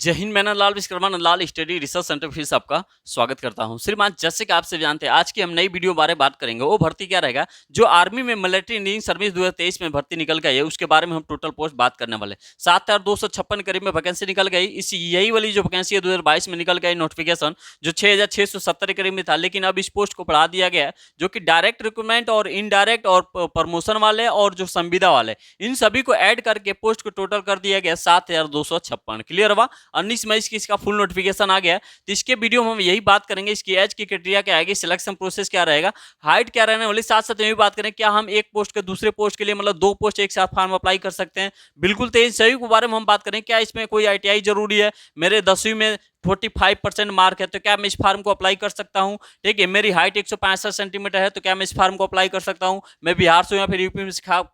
जय हिंद। मैं Nandlal Vishwakarma Nandlal study research centre फिर से आपका स्वागत करता हूं। श्रीमान, जैसे कि आप सब जानते हैं, आज की हम नई वीडियो बारे में बात करेंगे। वो भर्ती क्या रहेगा जो आर्मी में मिलिट्री इंजीनियरिंग सर्विस 2023 में भर्ती निकल गई है, उसके बारे में हम टोटल पोस्ट बात करने वाले। 7,256 करीब में वैकेंसी निकल गई। इस यही वाली जो वैकेंसी है 2022 में निकल गई नोटिफिकेशन, जो 6,670 करीब में था, लेकिन अब इस पोस्ट को बढ़ा दिया गया है, जो कि डायरेक्ट रिक्रूटमेंट और इनडायरेक्ट और प्रमोशन वाले और जो संविदा वाले, इन सभी को ऐड करके पोस्ट को टोटल कर दिया गया 7,256। क्लियर हुआ। 19 मई की इसका फुल नोटिफिकेशन आ गया। तो इसके वीडियो में हम यही बात करेंगे, इसकी एज की क्राइटेरिया क्या आएगी, सिलेक्शन प्रोसेस क्या रहेगा, हाइट क्या रहने वाली, साथ साथ यही बात करें क्या हम एक पोस्ट के दूसरे पोस्ट के लिए मतलब दो पोस्ट एक साथ फॉर्म अप्लाई कर सकते हैं। बिल्कुल, तो इन सभी के बारे में हम बात करें। क्या इसमें कोई ITI जरूरी है? मेरे 10वीं में 45% मार्क है तो क्या मैं इस फार्म को अप्लाई कर सकता हूं? ठीक है, मेरी हाइट 165 सेंटीमीटर है तो क्या मैं इस फार्म को अप्लाई कर सकता हूं? मैं बिहार से या फिर यूपी में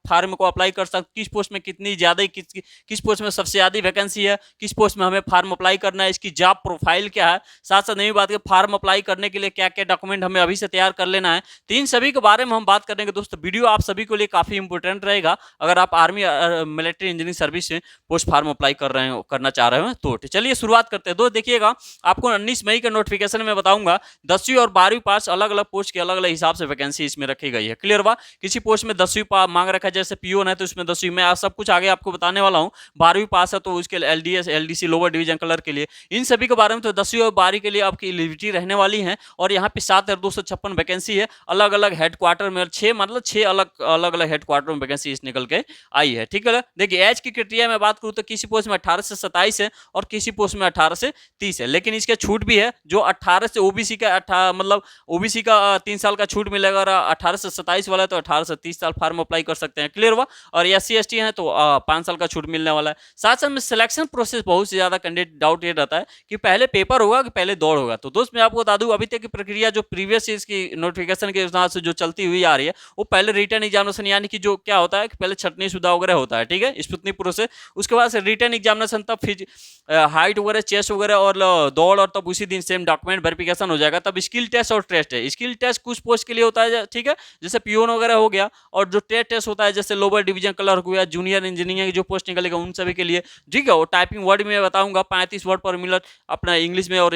फार्म को अप्लाई कर सकता हूं? किस पोस्ट में कितनी ज्यादा किस पोस्ट में सबसे ज्यादा वैकेंसी है, किस पोस्ट में हमें फार्म अप्लाई करना है, इसकी जॉब प्रोफाइल क्या है, साथ साथ नई बात है फार्म अप्लाई करने के लिए क्या क्या डॉक्यूमेंट हमें अभी से तैयार कर लेना है। तो इन सभी के बारे में हम बात करेंगे दोस्तों। वीडियो आप सभी के लिए काफी इंपॉर्टेंट रहेगा अगर आप आर्मी मिलिट्री इंजीनियरिंग सर्विस में पोस्ट फार्म अप्लाई करना चाह रहे हो। तो चलिए शुरुआत करते हैं। दोस्त देखिएगा, आपको 19 मई के नोटिफिकेशन में बताऊंगा 10वीं और 12वीं पास अलग अलग पोस्ट के अलग अलग हिसाब से वैकेंसी इसमें रखी गई है। क्लियर हुआ। किसी पोस्ट में 10वीं मांग रखा है, जैसे पीओन है तो उसमें 10वीं में सब कुछ आगे आपको बताने वाला हूं। 12वीं पास है तो उसके लिए LDS LDC lower division colour के लिए, इन सभी के बारे में तो 10वीं और 12वीं के लिए आपकी एलिजिबिलिटी रहने वाली है। और यहाँ पे 7,256 वैकेंसी है अलग अलग हेडक्वार्टर में, 6 अलग अलग हेडक्वार्टर में वैकेंसी इस निकल के आई है। ठीक है, देखिए एज की क्राइटेरिया में बात करूँ तो किसी पोस्ट में 18 से 27 है और किसी पोस्ट में 18 से 30 है, लेकिन इसके छूट भी है। जो 18 से ओबीसी का मतलब ओबीसी का 3 साल का छूट मिलेगा, और 18 से 27 वाला है तो 18 से 30 साल फार्म अप्लाई कर सकते हैं। क्लियर हुआ। और SC ST है तो 5 साल का छूट मिलने वाला है। साथ साथ में सिलेक्शन प्रोसेस बहुत से ज्यादा कैंडिडेट डाउट ये रहता है कि पहले पेपर होगा कि पहले दौड़ होगा। तो दोस्त मैं आपको बता दूं, अभी तक की प्रक्रिया जो प्रीवियस इसकी नोटिफिकेशन के हिसाब से जो चलती हुई आ रही है, वो पहले रिटर्न एग्जामिनेशन यानी कि जो क्या होता है कि पहले छटनी सुधा वगैरह होता है, ठीक है, स्पुतनिक प्रोसेस, उसके बाद से रिटर्न एग्जामिनेशन, तब फिर हाइट वगैरह चेस्ट वगैरह और दौड़, और तब उसी दिन सेम डॉक्यूमेंट वेरिफिकेशन हो जाएगा। तब स्किल टेस्ट और टेस्ट है। स्किल टेस्ट कुछ पोस्ट के लिए होता है, ठीक है, जैसे पीओन वगैरह हो गया, और जो टेस्ट होता है जैसे लोअर डिवीजन क्लर्क हो गया, जूनियर इंजीनियरिंग की जो पोस्ट निकलेगा उन सभी के लिए। ठीक है, वो टाइपिंग वर्ड में बताऊंगा 35 वर्ड पर मिनट अपना इंग्लिश में और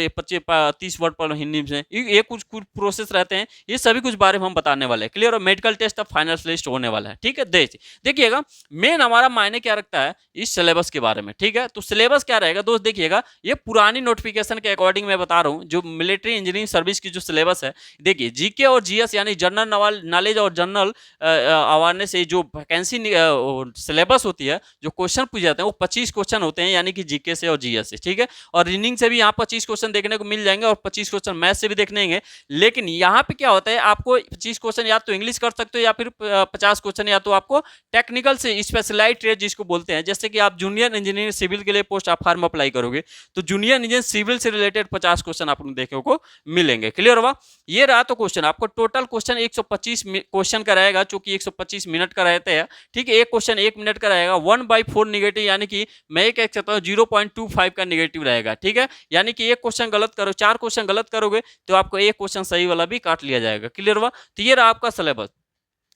30 वर्ड पर हिंदी में। ये कुछ प्रोसेस रहते हैं, ये सभी कुछ बारे में हम बताने वाले हैं। क्लियर। और मेडिकल टेस्ट अब फाइनल लिस्ट होने वाला है। ठीक है, देखिएगा मेन हमारा मायने क्या रखता है इस सिलेबस के बारे में। ठीक है, तो सिलेबस क्या रहेगा दोस्त, देखिएगा ये पुरानी नोटिफिकेशन के अकॉर्डिंग मैं बता रहा हूँ। जो मिलिट्री इंजीनियरिंग सर्विस की जो सिलेबस है, देखिए जीके और जीएस यानी जनरल नॉलेज और जनरल अवेयरनेस से जो वैकेंसी सिलेबस होती है, जो क्वेश्चन पूछे जाते हैं वो 25 क्वेश्चन होते हैं, यानी कि जीके से और जीएस से। ठीक है, और रीजनिंग से भी यहाँ 25 क्वेश्चन देखने को मिल जाएंगे और 25 क्वेश्चन मैथ से भी देखने होंगे। लेकिन यहाँ पे क्या होता है, आपको 25 क्वेश्चन या तो इंग्लिश कर सकते हो या फिर 50 क्वेश्चन या तो आपको टेक्निकल से स्पेशलाइज ट्रेड जिसको बोलते हैं, जैसे कि आप जूनियर इंजीनियर सिविल के लिए पोस्ट आप फॉर्म अप्लाई करोगे तो जूनियर इंजीनियर सिविल से रिलेटेड 50 क्वेश्चन आपको देखने को मिलेंगे। क्लियर हुआ। ये रहा तो क्वेश्चन, आपको टोटल क्वेश्चन 125 क्वेश्चन का रहेगा, जो कि 125 मिनट का रहते हैं। ठीक है, एक क्वेश्चन 1 मिनट का रहेगा। 1/4 निगेटिव, यानी कि मैं ये कह सकता हूँ 0.25 का निगेटिव रहेगा। ठीक है, यानी कि एक क्वेश्चन गलत करो, 4 क्वेश्चन गलत करोगे तो आपको एक क्वेश्चन सही वाला भी काट लिया जाएगा। क्लियर हुआ। तो ये रहा आपका सिलेबस।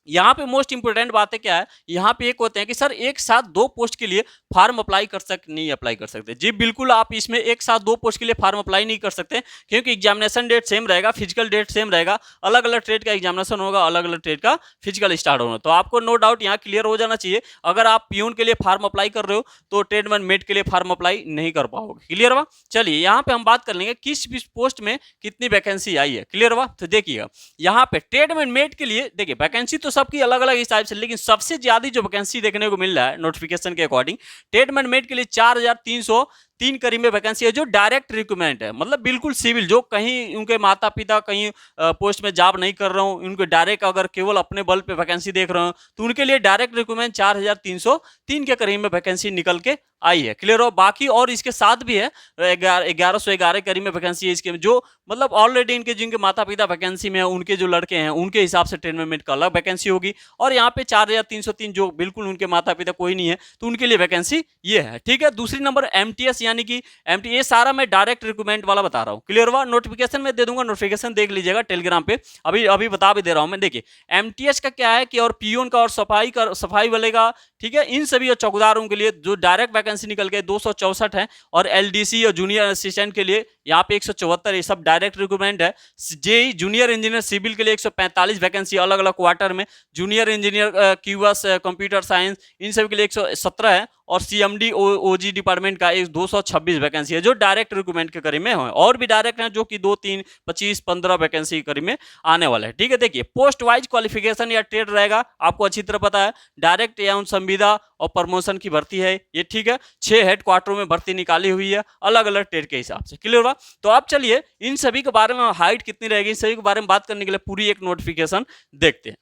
यहाँ पे मोस्ट इंपोर्टेंट बातें क्या है, यहाँ पे एक होते हैं कि सर एक साथ 2 पोस्ट के लिए फार्म अप्लाई कर सकते, नहीं अप्लाई कर सकते। जी बिल्कुल, आप इसमें एक साथ 2 पोस्ट के लिए फार्म अप्लाई नहीं कर सकते, क्योंकि एग्जामिनेशन डेट सेम रहेगा, फिजिकल डेट सेम रहेगा। अलग अलग ट्रेड का एग्जामिनेशन होगा, अलग अलग ट्रेड का फिजिकल स्टार्ट होगा। तो आपको नो डाउट यहाँ क्लियर हो जाना चाहिए, अगर आप पीयून के लिए फार्म अप्लाई कर रहे हो तो ट्रेडमैन मेट के लिए फार्म अप्लाई नहीं कर पाओगे। क्लियर हुआ। चलिए यहाँ पे हम बात कर लेंगे किस पोस्ट में कितनी वैकेंसी आई है। क्लियर हुआ। तो देखिएगा यहाँ पे ट्रेडमैन मेट के लिए, देखिए वैकेंसी तो सबकी अलग अलग टाइप से, लेकिन सबसे ज्यादा जो वैकेंसी देखने को मिल रहा है नोटिफिकेशन के अकॉर्डिंग, ट्रेडमैन मेट के लिए 4,303 करीब में वैकेंसी है, जो डायरेक्ट रिक्रूटमेंट है, मतलब बिल्कुल सिविल, जो कहीं उनके माता पिता कहीं पोस्ट में जॉब नहीं कर रहा हूं, उनको डायरेक्ट अगर केवल अपने बल पे वैकेंसी देख रहे हो तो उनके लिए डायरेक्ट रिक्रूटमेंट 4,303 के करीब में वैकेंसी निकल के आई है। क्लियर हो। बाकी और इसके साथ भी है 1111 करीब में वैकेंसी है इसके, जो मतलब ऑलरेडी इनके जिनके माता पिता वैकेंसी में है, उनके जो लड़के हैं उनके हिसाब से ट्रेनमेंट का अलग वैकेंसी होगी। और यहाँ पे 4,303 जो बिल्कुल उनके माता पिता कोई नहीं है तो उनके लिए वैकेंसी ये है। ठीक है, दूसरी नंबर MTS, यानी कि ये सारा मैं डायरेक्ट रिक्रूटमेंट वाला बता रहा हूँ। क्लियर हुआ। नोटिफिकेशन में दे दूंगा, नोटिफिकेशन देख लीजिएगा टेलीग्राम पे, अभी बता भी दे रहा हूँ मैं। देखिए MTS का क्या है कि और पीओन का और सफाई वाले का, ठीक है। इन सभी चौकीदारों के लिए जो डायरेक्ट वैकेंसी निकल के 264 है, और एलडीसी और जूनियर असिस्टेंट के लिए यहाँ पे 174, ये सब डायरेक्ट रिक्रूटमेंट है। जेई जूनियर इंजीनियर सिविल के लिए 145 वैकेंसी अलग अलग क्वार्टर में, junior engineer QS computer science इन सब के लिए 117 है, और सीएमडी ओजी डिपार्टमेंट का 226 वैकेंसी है जो डायरेक्ट रिक्रूटमेंट के करीब में है। और भी डायरेक्ट हैं जो कि 2, 3, 25, 15 वैकेंसी के करीब में आने वाला है। ठीक है, देखिए पोस्ट वाइज क्वालिफिकेशन या ट्रेड रहेगा, आपको अच्छी तरह पता है। डायरेक्ट एवं संविदा और प्रमोशन की भर्ती है ये, ठीक है। 6 हेड क्वार्टरों में भर्ती निकाली हुई है अलग अलग ट्रेड के हिसाब से। क्लियर हुआ? तो आप चलिए इन सभी के बारे में, हाइट कितनी रहेगी, इन सभी के बारे में बात करने के लिए पूरी एक नोटिफिकेशन देखते हैं।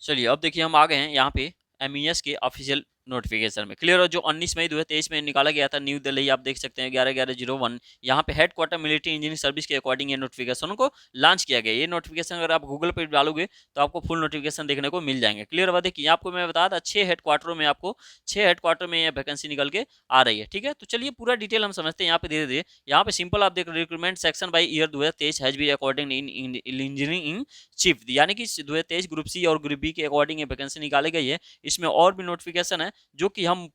चलिए अब देखिए हम आ गए हैं यहाँ पे एमईएस के ऑफिशियल नोटिफिकेशन में। क्लियर हो? जो 19 मई 2023 में निकाला गया था न्यू दिल्ली, आप देख सकते हैं 11/11/01, यहाँ पे head quarter military engineering service के अकॉर्डिंग ये नोटिफिकेशन को लॉन्च किया गया। ये नोटिफिकेशन अगर आप गूगल पे डालोगे तो आपको फुल नोटिफिकेशन देखने को मिल जाएंगे। क्लियर हुआ? देखिए आपको मैं बता था 6 हेड क्वार्टरों में, आपको 6 हेड क्वार्टर में ये वैकेंसी निकल के आ रही है। ठीक है, तो चलिए पूरा डिटेल हम समझते हैं यहाँ पे धीरे धीरे। यहाँ पे सिंपल आप देख रहे recruitment section by year 2023 has be according in engineering in chief, यानी कि 2023 ग्रुप सी और ग्रुप बी के अकॉर्डिंग ये वैकेंसी निकाली गई है। इसमें और भी नोटिफिकेशन है जो कि हम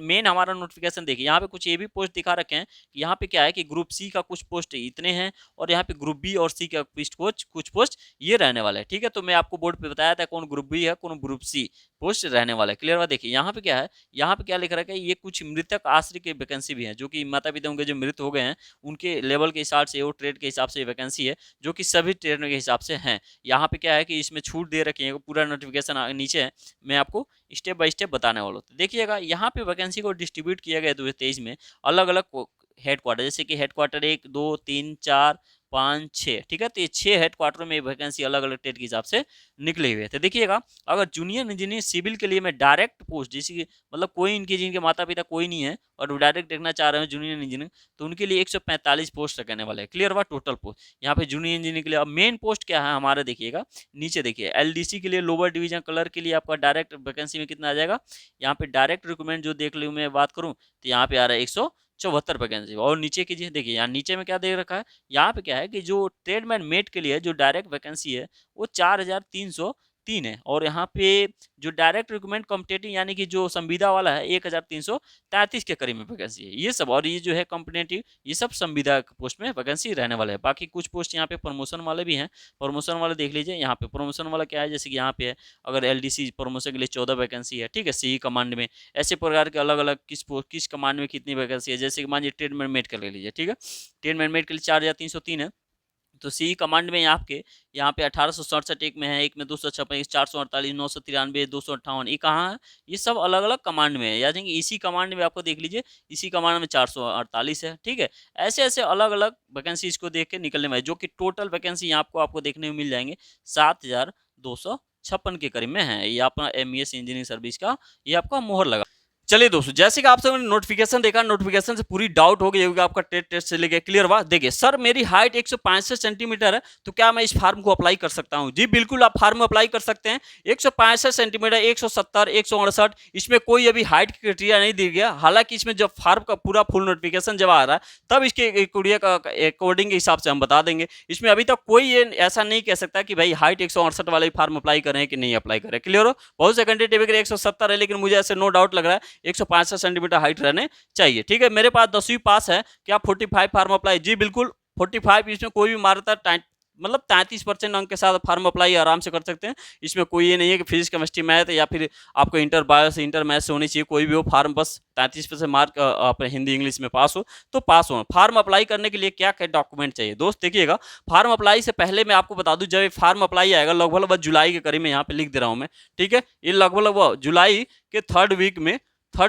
मेन हमारा नोटिफिकेशन देखिए, यहाँ पे कुछ ये भी पोस्ट दिखा रखे हैं। यहाँ पे क्या है कि ग्रुप सी का कुछ पोस्ट इतने हैं, और यहाँ पे ग्रुप बी और सी का कुछ पोस्ट ये रहने वाला है। ठीक है, तो मैं आपको बोर्ड पे बताया था कौन ग्रुप बी है कौन ग्रुप सी पोस्ट रहने वाला है। क्लियर हुआ? देखिए यहाँ पे क्या है, यहाँ पे क्या लिख रखा है, ये कुछ मृतक आश्रित के वैकेंसी भी है, जो कि माता पिता उनके जो मृत हो गए हैं उनके लेवल के हिसाब से, वो ट्रेड के हिसाब से वैकेंसी है, जो कि सभी ट्रेड के हिसाब से हैं। यहाँ पे क्या है कि इसमें छूट दे रखी है, पूरा नोटिफिकेशन नीचे है, मैं आपको स्टेप बाय स्टेप बताने वाला हूँ। देखिएगा यहाँ पे वैकेंसी को डिस्ट्रीब्यूट किया गया 2023 में अलग अलग हेड क्वार्टर, जैसे कि हेड क्वार्टर 1, 2, 3, 4, 5, 6। ठीक है, तो ये 6 हेड क्वार्टर में वैकेंसी अलग अलग ट्रेड के हिसाब से निकले हुए थे। देखिएगा अगर जूनियर इंजीनियर सिविल के लिए मैं डायरेक्ट पोस्ट, जैसे कि मतलब कोई इनके जिनके माता पिता कोई नहीं है और वो डायरेक्ट देखना चाह रहे हैं जूनियर इंजीनियर, तो उनके लिए 145 पोस्ट रखने वाले हैं। क्लियर हुआ? टोटल पोस्ट यहाँ पे जूनियर इंजीनियर के लिए। अब मेन पोस्ट क्या है हमारा, देखिएगा नीचे देखिए, एलडीसी के लिए लोअर डिवीजन कलर के लिए आपका डायरेक्ट वैकेंसी में कितना आ जाएगा। यहाँ पे डायरेक्ट रिक्रूटमेंट जो देख लूँ मैं बात करूँ तो यहाँ पे आ रहा है 174 वैकेंसी। और नीचे कीजिए, देखिए यहाँ नीचे में क्या दे रखा है, यहाँ पे क्या है कि जो ट्रेडमैन मेट के लिए जो डायरेक्ट वैकेंसी है वो 4303 है, और यहाँ पे जो डायरेक्ट रिक्रूटमेंट कॉम्पिटेटिव यानी कि जो संविदा वाला है 1333 के करीब में वैकेंसी है। ये सब, और ये जो है कॉम्पिटेटिव, ये सब संविदा पोस्ट में वैकेंसी रहने वाले हैं। बाकी कुछ पोस्ट यहाँ पे प्रमोशन वाले भी हैं, प्रमोशन वाले देख लीजिए। यहाँ पे प्रमोशन वाला क्या है, जैसे कि यहाँ पे है अगर एलडीसी प्रमोशन के लिए 14 वैकेंसी है। ठीक है, सी कमांड में ऐसे प्रकार के अलग अलग किस कमांड में कितनी वैकेंसी है, जैसे कि मान लीजिए ट्रेडमैन मेट कर ले लीजिए। ठीक है, ट्रेडमैन मेट के लिए 4303 है, तो सी कमांड में आपके यहाँ पे 1867 एक में है, एक में 256, 448, 993, 258, ये कहाँ है, ये सब अलग अलग कमांड में है। यानी कि इसी कमांड में आपको देख लीजिए, इसी कमांड में 448 है। ठीक है, ऐसे ऐसे अलग अलग वैकेंसी इसको देख के निकलने में, जो कि टोटल वैकेंसी आपको देखने में मिल जाएंगे 7256 के करीब में है। ये अपना एमईएस इंजीनियरिंग सर्विस का ये आपका मोहर लगा। चलिए दोस्तों, जैसे कि आप सब ने नोटिफिकेशन देखा, नोटिफिकेशन से पूरी डाउट हो गई होगी आपका टेस्ट से लेके। क्लियर हुआ? देखिए सर मेरी हाइट 165 सेंटीमीटर है, तो क्या मैं इस फार्म को अप्लाई कर सकता हूं? जी बिल्कुल, आप फार्म अप्लाई कर सकते हैं। 165 सेंटीमीटर, 170, 168, इसमें कोई अभी हाइट की क्राइटेरिया नहीं दी गया। हालांकि इसमें जब फार्म का पूरा फुल नोटिफिकेशन जब आ रहा है तब इसके अकॉर्डिंग के हिसाब से हम बता देंगे। इसमें अभी तक कोई ये ऐसा नहीं कह सकता कि भाई हाइट 168 वाले फार्म अप्लाई करें कि नहीं अप्लाई करें। क्लियर हो? बहुत से कैंडिडेट 170 है, लेकिन मुझे ऐसे नो डाउट लग रहा है 165 सेंटीमीटर हाइट रहने चाहिए। ठीक है, मेरे पास 10वीं पास है, क्या 45 फार्म अप्लाई? जी बिल्कुल, 45 इसमें कोई भी मारता, मतलब 33% अंक के साथ फार्म अप्लाई आराम से कर सकते हैं। इसमें कोई ये नहीं है कि फिजिक्स केमिस्ट्री मैथ या फिर आपको इंटर बायो से इंटर मैथ से होनी चाहिए, कोई भी हो फार्म, बस 33% मार्क आप हिंदी इंग्लिश में पास हो तो पास हो। फार्म अप्लाई करने के लिए क्या क्या डॉक्यूमेंट चाहिए दोस्त, देखिएगा फार्म अप्लाई से पहले मैं आपको बता दूं, जब फार्म अप्लाई आएगा लगभग जुलाई के करीब में, यहाँ पे लिख दे रहा हूँ मैं। ठीक है, ये लगभग जुलाई के थर्ड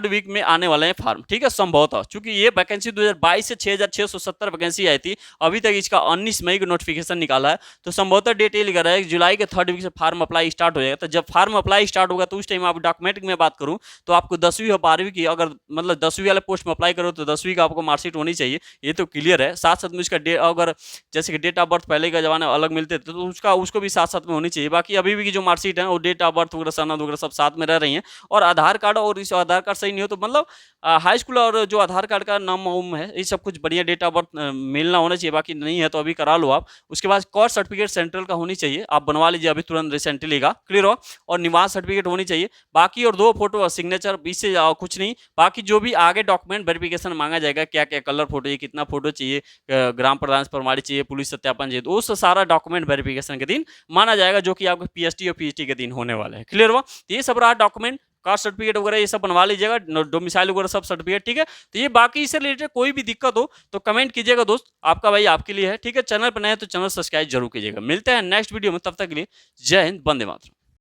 वीक में आने वाले हैं फार्म। ठीक है, संभवतः चूंकि ये वैकेंसी 2022 से 6670 वैकेंसी आई थी, अभी तक इसका 19 मई को नोटिफिकेशन निकाला है, तो संभवतः डेट ये लिखा रहा है कि जुलाई के थर्ड वीक से फार्म अप्लाई स्टार्ट हो जाएगा। तो जब फार्म अप्लाई स्टार्ट होगा तो उस टाइम आप डॉक्यूमेंट की मैं बात करूँ तो आपको 10वीं और 12वीं की, अगर मतलब 10वीं वाले पोस्ट में अप्लाई करो तो 10वीं का आपको मार्कशीट होनी चाहिए, ये तो क्लियर है। साथ साथ में उसका अगर जैसे कि डेट ऑफ बर्थ पहले का जमाना अलग मिलते थे तो उसको भी साथ साथ में होनी चाहिए। बाकी अभी भी की जो मार्कशीट है वो डेट ऑफ बर्थ वगैरह सनद वगैरह सब साथ में रह रही है, और आधार कार्ड, और इस आधार कार्ड कार्ड सही नहीं हो तो मतलब हाई स्कूल और जो आधार कार्ड का नाम वाम है ये सब कुछ बढ़िया डेट ऑफ बर्थ मिलना होना चाहिए, बाकी नहीं है तो अभी करा लो आप। उसके बाद कास्ट सर्टिफिकेट सेंट्रल का होनी चाहिए, आप बनवा लीजिए अभी तुरंत रिसेंटली का, क्लियर हो। और निवास सर्टिफिकेट होनी चाहिए बाकी, और 2 फोटो और सिग्नेचर, 20 से कुछ नहीं। बाकी जो भी आगे डॉक्यूमेंट वेरिफिकेशन मांगा जाएगा, क्या क्या कलर फोटो चाहिए, कितना फोटो चाहिए, ग्राम प्रधान प्रमाणित चाहिए, पुलिस सत्यापन चाहिए, तो उस सारा डॉक्यूमेंट वेरिफिकेशन के दिन माना जाएगा, जो कि आपके पीएसटी और पीएचडी के दिन होने वाला है, क्लियर हुआ। तो ये सब रहा डॉक्यूमेंट, कास्ट सर्टिफिकेट वगैरह ये सब बनवा लीजिएगा, डोमिसाइल वगैरह सब सर्टिफिकेट, ठीक है। तो ये बाकी इससे रिलेटेड कोई भी दिक्कत हो तो कमेंट कीजिएगा दोस्त, आपका भाई आपके लिए है, ठीक है। चैनल पर नए हैं तो चैनल सब्सक्राइब जरूर कीजिएगा। मिलते हैं नेक्स्ट वीडियो में, तब तक के लिए जय हिंद, वंदे मातरम।